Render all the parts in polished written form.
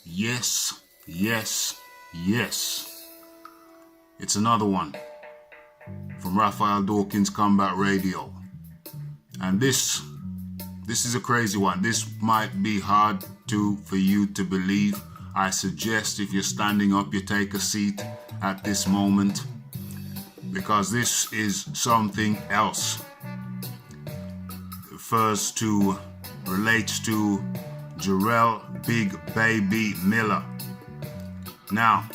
Yes, yes, yes. It's another one from Raphael Dawkins Combat Radio. And this is a crazy one. This might be hard for you to believe. I suggest if you're standing up, you take a seat at this moment, because this is something else. Relates to Jarrell Big Baby Miller. Now,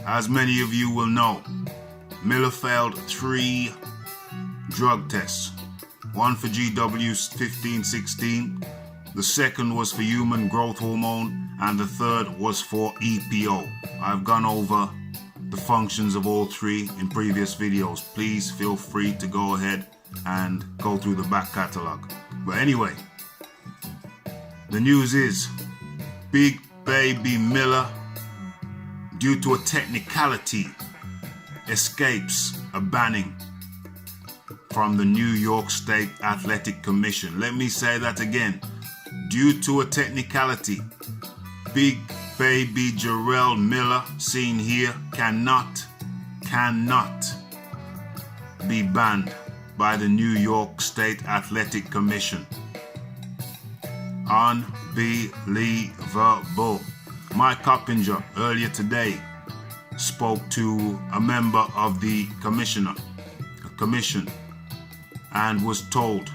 as many of you will know, Miller failed 3 drug tests. One for GW1516, the second was for human growth hormone, and the third was for EPO. I've gone over the functions of all 3 in previous videos. Please feel free to go ahead and go through the back catalog. But anyway, the news is Big Baby Miller, due to a technicality, escapes a banning from the New York State Athletic Commission. Let me say that again. Due to a technicality, Big Baby Jarrell Miller, seen here, cannot be banned by the New York State Athletic Commission. Unbelievable. Mike Coppinger earlier today spoke to a member of the commission, and was told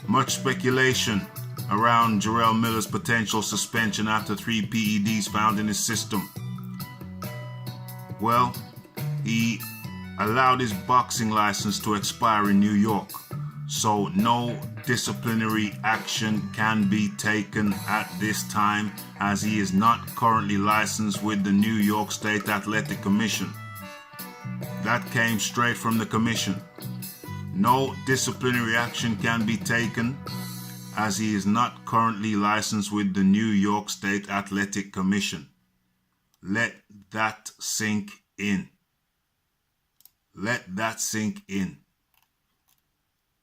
much speculation around Jarrell Miller's potential suspension after 3 PEDs found in his system. Well, he allowed his boxing license to expire in New York, so no disciplinary action can be taken at this time, as he is not currently licensed with the New York State Athletic Commission. That came straight from the commission. No disciplinary action can be taken, as he is not currently licensed with the New York State Athletic Commission. Let that sink in. Let that sink in.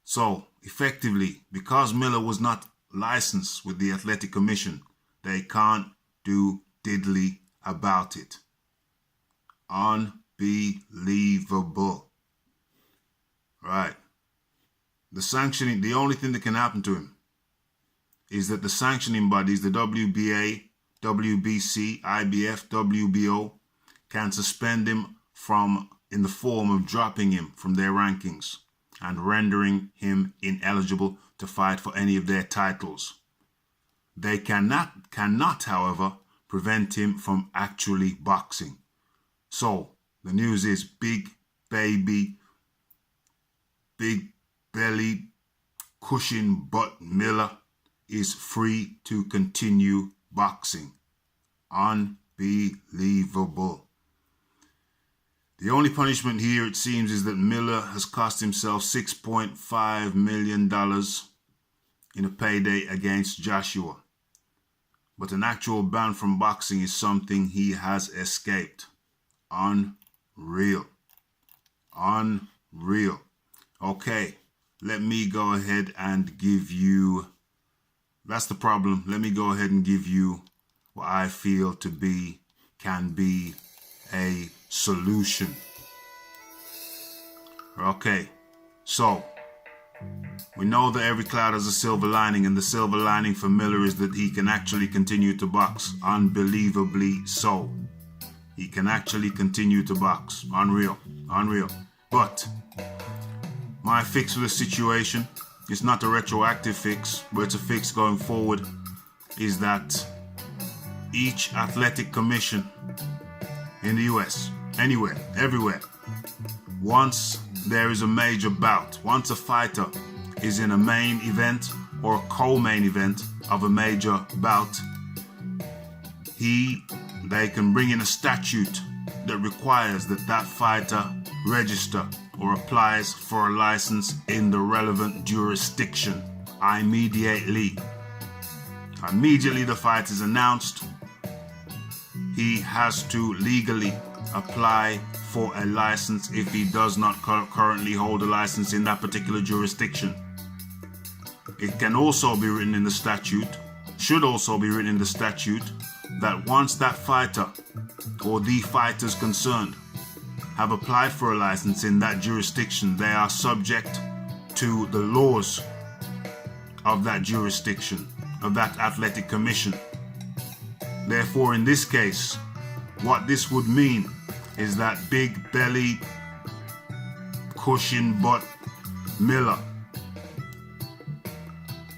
So, effectively, because Miller was not licensed with the Athletic Commission, they can't do diddly about it. Unbelievable. Right. The sanctioning, the only thing that can happen to him is that the sanctioning bodies, the WBA, WBC, IBF, WBO, can suspend him in the form of dropping him from their rankings and rendering him ineligible to fight for any of their titles. They cannot, however, prevent him from actually boxing. So, the news is Big Baby, Big Belly, Cushion Butt Miller is free to continue boxing. Unbelievable. The only punishment here, it seems, is that Miller has cost himself $6.5 million in a payday against Joshua. But an actual ban from boxing is something he has escaped. Unreal. Unreal. Okay, let me go ahead and give you, that's the problem. Let me go ahead and give you what I feel to be, can be a solution. Okay, so we know that every cloud has a silver lining, and the silver lining for Miller is that he can actually continue to box. Unbelievably so. He can actually continue to box. Unreal. Unreal. But my fix for the situation is not a retroactive fix, but it's a fix going forward, is that each athletic commission in the US, anywhere, everywhere, once there is a major bout, once a fighter is in a main event or a co-main event of a major bout, they can bring in a statute that requires that fighter register or applies for a license in the relevant jurisdiction immediately. Immediately the fight is announced, he has to legally apply for a license if he does not currently hold a license in that particular jurisdiction. It can also be written in the statute, should also be written in the statute, that once that fighter or the fighters concerned have applied for a license in that jurisdiction, they are subject to the laws of that jurisdiction, of that athletic commission. Therefore, in this case, what this would mean is that Big Belly Cushion Butt Miller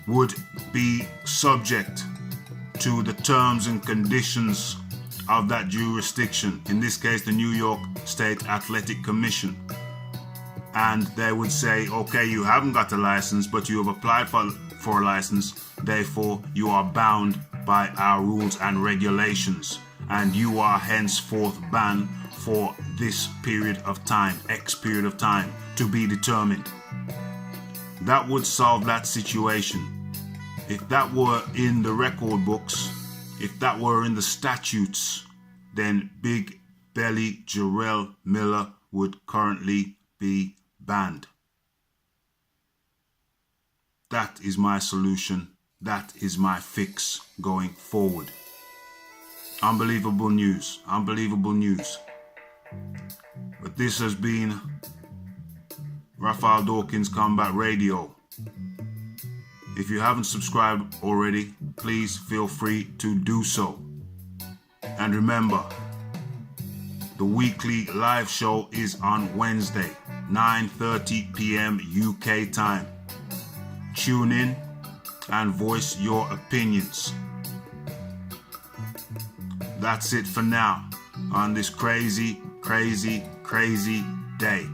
would be subject to the terms and conditions of that jurisdiction, in this case the New York State Athletic Commission. And they would say, okay, you haven't got a license, but you have applied for a license, therefore you are bound by our rules and regulations, and you are henceforth banned for this period of time, X period of time, to be determined. That would solve that situation. If that were in the record books, if that were in the statutes, then Big Belly Jarrell Miller would currently be banned. That is my solution. That is my fix going forward. Unbelievable news. Unbelievable news. But this has been Raphael Dawkins Combat Radio. If you haven't subscribed already, please feel free to do so. And remember, the weekly live show is on Wednesday, 9:30 p.m. UK time. Tune in and voice your opinions. That's it for now on this crazy day.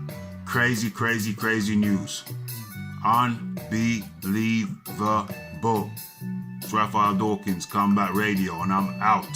Crazy news. Unbelievable. It's Raphael Dawkins Combat Radio, and I'm out.